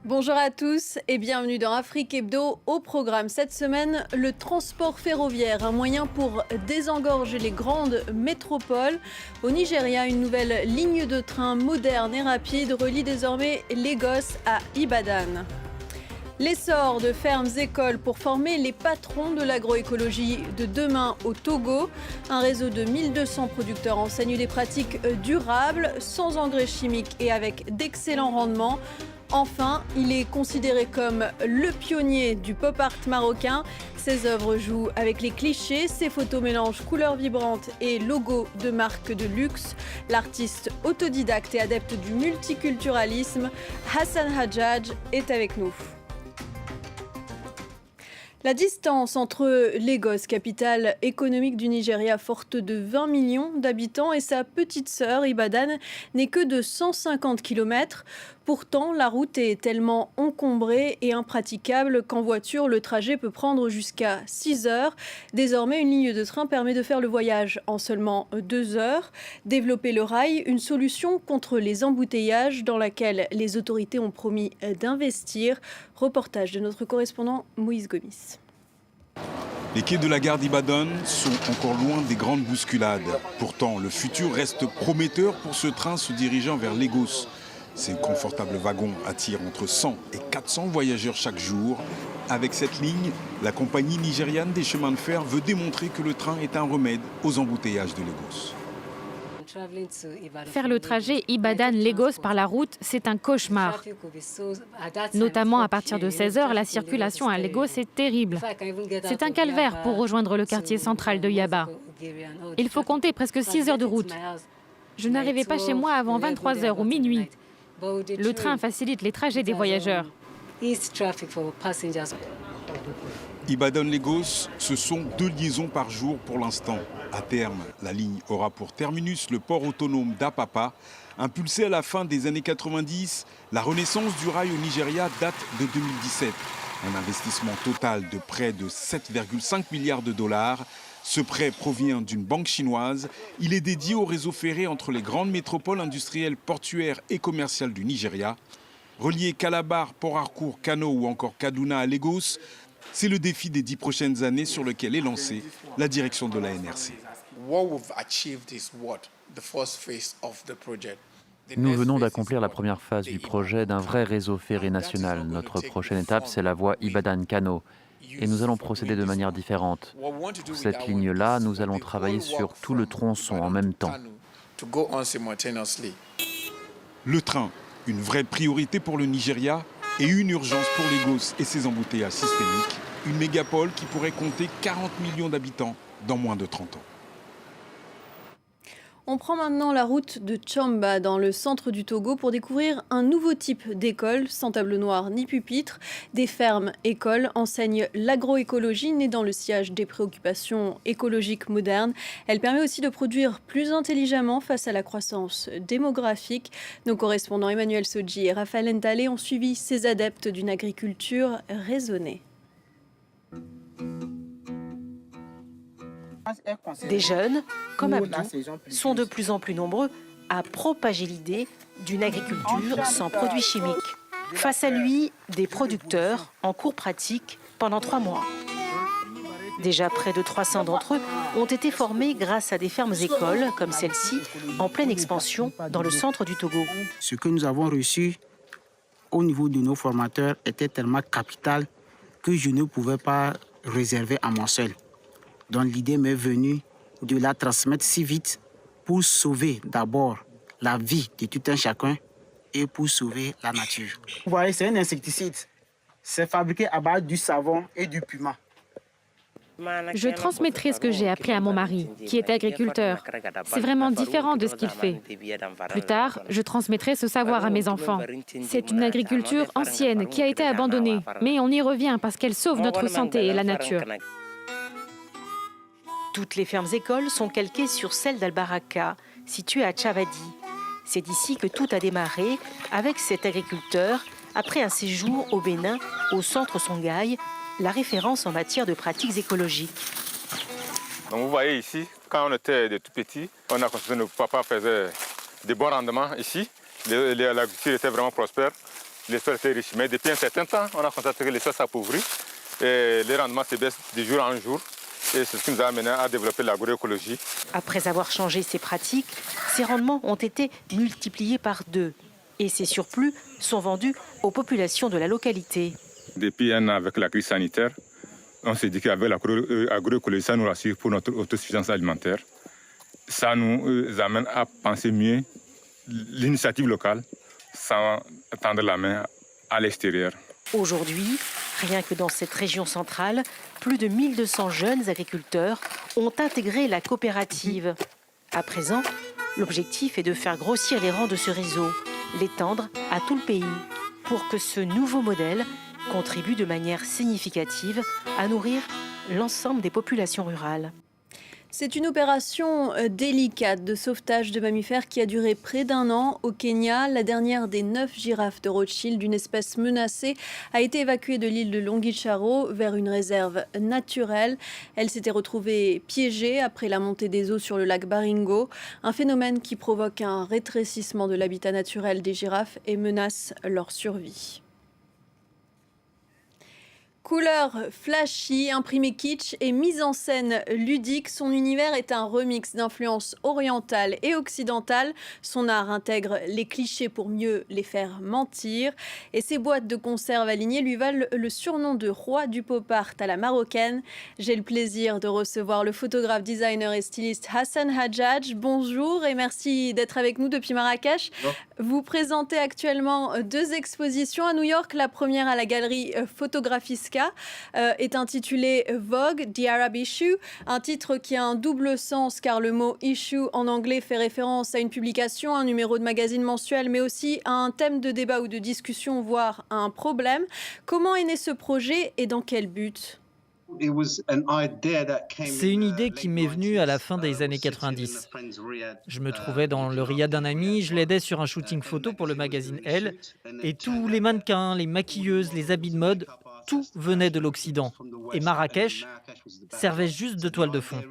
Bonjour à tous et bienvenue dans Afrique Hebdo. Au programme cette semaine, le transport ferroviaire, un moyen pour désengorger les grandes métropoles. Au Nigeria, une nouvelle ligne de train moderne et rapide relie désormais Lagos à Ibadan. L'essor de fermes-écoles pour former les patrons de l'agroécologie de demain au Togo. Un réseau de 1200 producteurs enseigne des pratiques durables, sans engrais chimiques et avec d'excellents rendements. Enfin, il est considéré comme le pionnier du pop art marocain. Ses œuvres jouent avec les clichés, ses photos mélangent couleurs vibrantes et logos de marques de luxe. L'artiste autodidacte et adepte du multiculturalisme, Hassan Hadjadj, est avec nous. La distance entre Lagos, capitale économique du Nigeria, forte de 20 millions d'habitants, et sa petite sœur, Ibadan, n'est que de 150 km. Pourtant, la route est tellement encombrée et impraticable qu'en voiture, le trajet peut prendre jusqu'à 6 heures. Désormais, une ligne de train permet de faire le voyage en seulement 2 heures. Développer le rail, une solution contre les embouteillages dans laquelle les autorités ont promis d'investir. Reportage de notre correspondant Moïse Gomis. Les quais de la gare d'Ibadan sont encore loin des grandes bousculades. Pourtant, le futur reste prometteur pour ce train se dirigeant vers Lagos. Ces confortables wagons attirent entre 100 et 400 voyageurs chaque jour. Avec cette ligne, la compagnie nigériane des chemins de fer veut démontrer que le train est un remède aux embouteillages de Lagos. Faire le trajet Ibadan-Lagos par la route, c'est un cauchemar. Notamment à partir de 16 heures, la circulation à Lagos est terrible. C'est un calvaire pour rejoindre le quartier central de Yaba. Il faut compter presque 6 heures de route. Je n'arrivais pas chez moi avant 23 heures ou minuit. Le train facilite les trajets des voyageurs. Ibadan-Lagos, ce sont 2 liaisons par jour pour l'instant. À terme, la ligne aura pour terminus le port autonome d'Apapa. Impulsé à la fin des années 90, la renaissance du rail au Nigeria date de 2017. Un investissement total de près de 7,5 milliards de dollars. Ce prêt provient d'une banque chinoise. Il est dédié au réseau ferré entre les grandes métropoles industrielles, portuaires et commerciales du Nigeria. Relier Calabar, Port Harcourt, Kano ou encore Kaduna à Lagos, c'est le défi des 10 prochaines années sur lequel est lancée la direction de la NRC. Nous venons d'accomplir la première phase du projet d'un vrai réseau ferré national. Notre prochaine étape, c'est la voie Ibadan-Kano. Et nous allons procéder de manière différente. Pour cette ligne-là, nous allons travailler sur tout le tronçon en même temps. Le train, une vraie priorité pour le Nigeria et une urgence pour Lagos et ses embouteillages systémiques. Une mégapole qui pourrait compter 40 millions d'habitants dans moins de 30 ans. On prend maintenant la route de Tchamba dans le centre du Togo pour découvrir un nouveau type d'école, sans tableau noir ni pupitre. Des fermes-écoles enseignent l'agroécologie née dans le sillage des préoccupations écologiques modernes. Elle permet aussi de produire plus intelligemment face à la croissance démographique. Nos correspondants Emmanuel Sodji et Raphaël Ntalé ont suivi ces adeptes d'une agriculture raisonnée. Des jeunes, comme Abdou, sont de plus en plus nombreux à propager l'idée d'une agriculture sans produits chimiques. Face à lui, des producteurs en cours pratique pendant 3 mois. Déjà près de 300 d'entre eux ont été formés grâce à des fermes-écoles comme celle-ci, en pleine expansion dans le centre du Togo. Ce que nous avons reçu au niveau de nos formateurs était tellement capital que je ne pouvais pas réserver à moi seul. Donc l'idée m'est venue de la transmettre si vite pour sauver d'abord la vie de tout un chacun et pour sauver la nature. Vous voyez, c'est un insecticide. C'est fabriqué à base du savon et du puma. Je transmettrai ce que j'ai appris à mon mari, qui est agriculteur. C'est vraiment différent de ce qu'il fait. Plus tard, je transmettrai ce savoir à mes enfants. C'est une agriculture ancienne qui a été abandonnée, mais on y revient parce qu'elle sauve notre santé et la nature. Toutes les fermes-écoles sont calquées sur celle d'Albaraka, située à Tchavadi. C'est d'ici que tout a démarré avec cet agriculteur après un séjour au Bénin, au centre Songhai, la référence en matière de pratiques écologiques. Donc vous voyez ici, quand on était de tout petits, on a constaté que nos papas faisaient des bons rendements ici. L'agriculture était vraiment prospère. les sols étaient riches. Mais depuis un certain temps, on a constaté que les sols s'appauvrissent et les rendements se baissent de jour en jour. Et c'est ce qui nous a amené à développer l'agroécologie. Après avoir changé ces pratiques, ces rendements ont été multipliés par 2. Et ces surplus sont vendus aux populations de la localité. Depuis un an, avec la crise sanitaire, on s'est dit qu'avec l'agroécologie, ça nous rassure pour notre autosuffisance alimentaire. Ça nous amène à penser mieux l'initiative locale sans tendre la main à l'extérieur. Aujourd'hui, rien que dans cette région centrale, plus de 1200 jeunes agriculteurs ont intégré la coopérative. À présent, l'objectif est de faire grossir les rangs de ce réseau, l'étendre à tout le pays, pour que ce nouveau modèle contribue de manière significative à nourrir l'ensemble des populations rurales. C'est une opération délicate de sauvetage de mammifères qui a duré près d'1 an au Kenya. La dernière des 9 girafes de Rothschild, d'une espèce menacée, a été évacuée de l'île de Longicharo vers une réserve naturelle. Elle s'était retrouvée piégée après la montée des eaux sur le lac Baringo, un phénomène qui provoque un rétrécissement de l'habitat naturel des girafes et menace leur survie. Couleurs flashy, imprimés kitsch et mise en scène ludique, son univers est un remix d'influences orientales et occidentales. Son art intègre les clichés pour mieux les faire mentir. Et ses boîtes de conserve alignées lui valent le surnom de roi du pop art à la marocaine. J'ai le plaisir de recevoir le photographe, designer et styliste Hassan Hadjadj. Bonjour et merci d'être avec nous depuis Marrakech. Vous présentez actuellement 2 expositions à New York. La première à la galerie Photographiska est intitulée Vogue, The Arab Issue, un titre qui a un double sens car le mot issue en anglais fait référence à une publication, un numéro de magazine mensuel, mais aussi à un thème de débat ou de discussion, voire à un problème. Comment est né ce projet et dans quel but ? C'est une idée qui m'est venue à la fin des années 90. Je me trouvais dans le riad d'un ami, je l'aidais sur un shooting photo pour le magazine Elle, et tous les mannequins, les maquilleuses, les habits de mode, tout venait de l'Occident. Et Marrakech servait juste de toile de fond.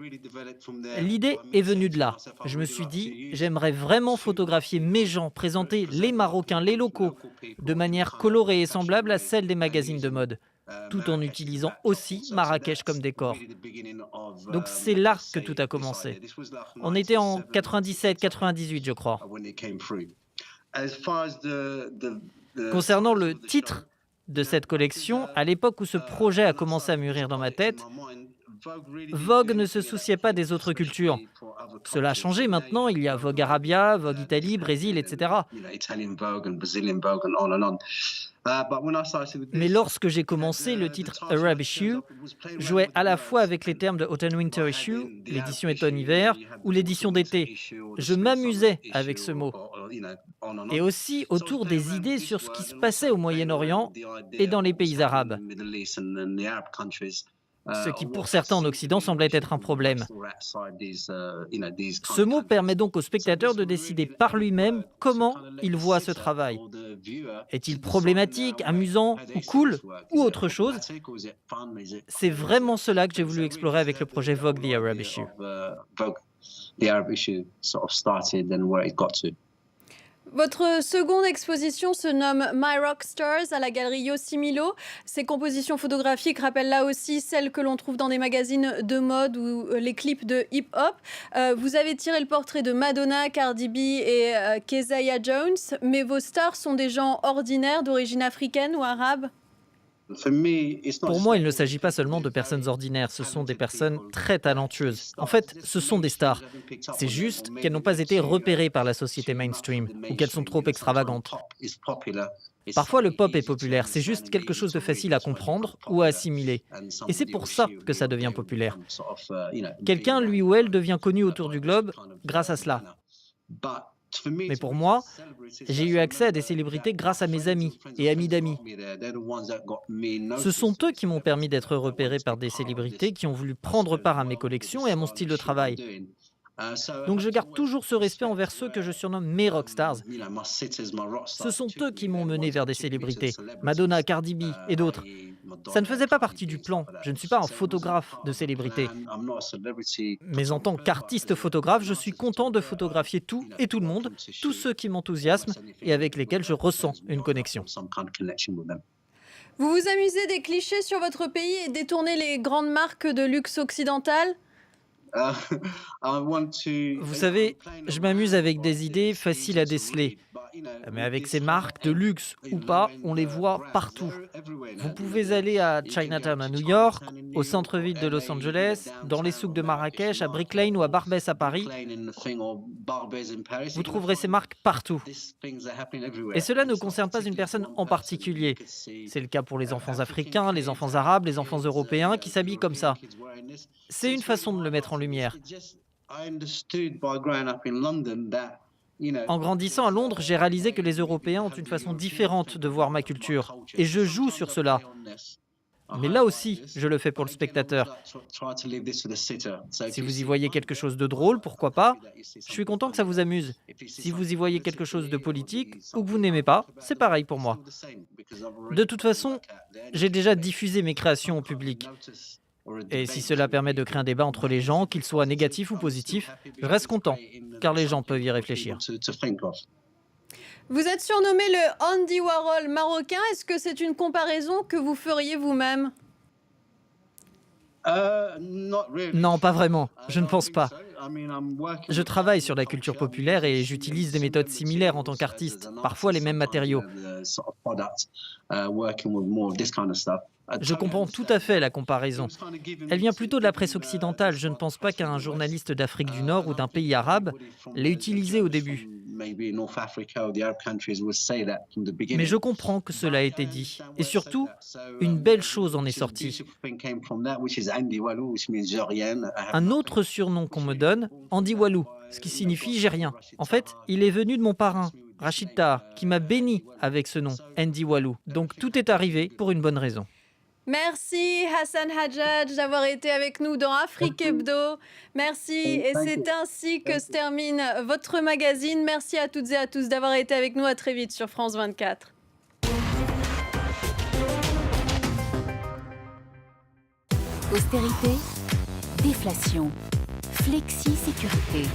L'idée est venue de là. Je me suis dit, j'aimerais vraiment photographier mes gens, présenter les Marocains, les locaux, de manière colorée et semblable à celle des magazines de mode, tout en utilisant aussi Marrakech comme décor. Donc c'est là que tout a commencé. On était en 97-98, je crois. Concernant le titre de cette collection, à l'époque où ce projet a commencé à mûrir dans ma tête, Vogue ne se souciait pas des autres cultures. Cela a changé maintenant, il y a Vogue Arabia, Vogue Italie, Brésil, etc. Mais lorsque j'ai commencé, le titre Arab Issue jouait à la fois avec les termes de Autumn Winter Issue, l'édition automne-hiver, ou l'édition d'été. Je m'amusais avec ce mot. Et aussi autour des idées sur ce qui se passait au Moyen-Orient et dans les pays arabes. Ce qui pour certains en Occident semblait être un problème. Ce mot permet donc au spectateur de décider par lui-même comment il voit ce travail. Est-il problématique, amusant ou cool ou autre chose? C'est vraiment cela que j'ai voulu explorer avec le projet Vogue The Arab Issue. Votre seconde exposition se nomme My Rock Stars à la galerie Yosimilo. Ces compositions photographiques rappellent là aussi celles que l'on trouve dans des magazines de mode ou les clips de hip-hop. Vous avez tiré le portrait de Madonna, Cardi B et Kezia Jones, mais vos stars sont des gens ordinaires d'origine africaine ou arabe? Pour moi, il ne s'agit pas seulement de personnes ordinaires, ce sont des personnes très talentueuses. En fait, ce sont des stars. C'est juste qu'elles n'ont pas été repérées par la société mainstream ou qu'elles sont trop extravagantes. Parfois, le pop est populaire, c'est juste quelque chose de facile à comprendre ou à assimiler. Et c'est pour ça que ça devient populaire. Quelqu'un, lui ou elle, devient connu autour du globe grâce à cela. Mais pour moi, j'ai eu accès à des célébrités grâce à mes amis et amis d'amis. Ce sont eux qui m'ont permis d'être repéré par des célébrités qui ont voulu prendre part à mes collections et à mon style de travail. Donc je garde toujours ce respect envers ceux que je surnomme mes rockstars. Ce sont eux qui m'ont mené vers des célébrités, Madonna, Cardi B et d'autres. Ça ne faisait pas partie du plan. Je ne suis pas un photographe de célébrité. Mais en tant qu'artiste photographe, je suis content de photographier tout et tout le monde, tous ceux qui m'enthousiasment et avec lesquels je ressens une connexion. Vous vous amusez des clichés sur votre pays et détournez les grandes marques de luxe occidentales ? Vous savez, je m'amuse avec des idées faciles à déceler. Mais avec ces marques de luxe ou pas, on les voit partout. Vous pouvez aller à Chinatown à New York, au centre-ville de Los Angeles, dans les souks de Marrakech, à Brick Lane ou à Barbès à Paris. Vous trouverez ces marques partout. Et cela ne concerne pas une personne en particulier. C'est le cas pour les enfants africains, les enfants arabes, les enfants européens qui s'habillent comme ça. C'est une façon de le mettre en lumière. En grandissant à Londres, j'ai réalisé que les Européens ont une façon différente de voir ma culture. Et je joue sur cela. Mais là aussi, je le fais pour le spectateur. Si vous y voyez quelque chose de drôle, pourquoi pas? Je suis content que ça vous amuse. Si vous y voyez quelque chose de politique ou que vous n'aimez pas, c'est pareil pour moi. De toute façon, j'ai déjà diffusé mes créations au public. Et si cela permet de créer un débat entre les gens, qu'il soit négatif ou positif, je reste content, car les gens peuvent y réfléchir. Vous êtes surnommé le Andy Warhol marocain. Est-ce que c'est une comparaison que vous feriez vous-même ? Non, pas vraiment. Je ne pense pas. Je travaille sur la culture populaire et j'utilise des méthodes similaires en tant qu'artiste, parfois les mêmes matériaux. Je comprends tout à fait la comparaison. Elle vient plutôt de la presse occidentale. Je ne pense pas qu'un journaliste d'Afrique du Nord ou d'un pays arabe l'ait utilisé au début. Mais je comprends que cela a été dit. Et surtout, une belle chose en est sortie. Un autre surnom qu'on me donne, Andy Walou, ce qui signifie « j'ai rien ». En fait, il est venu de mon parrain, Rachid Taha, qui m'a béni avec ce nom, Andy Walou. Donc tout est arrivé pour une bonne raison. Merci Hassan Hadjadj d'avoir été avec nous dans Afrique Hebdo. Merci et c'est ainsi que se termine votre magazine. Merci à toutes et à tous d'avoir été avec nous. À très vite sur France 24. Austérité, déflation, flexi-sécurité.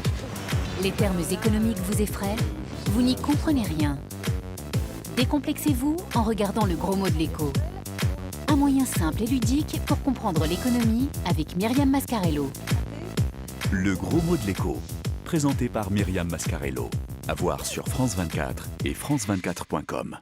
Les termes économiques vous effraient? Vous n'y comprenez rien. Décomplexez-vous en regardant le gros mot de l'écho. Un moyen simple et ludique pour comprendre l'économie avec Myriam Mascarello. Le gros mot de l'écho, présenté par Myriam Mascarello. À voir sur France 24 et France24.com.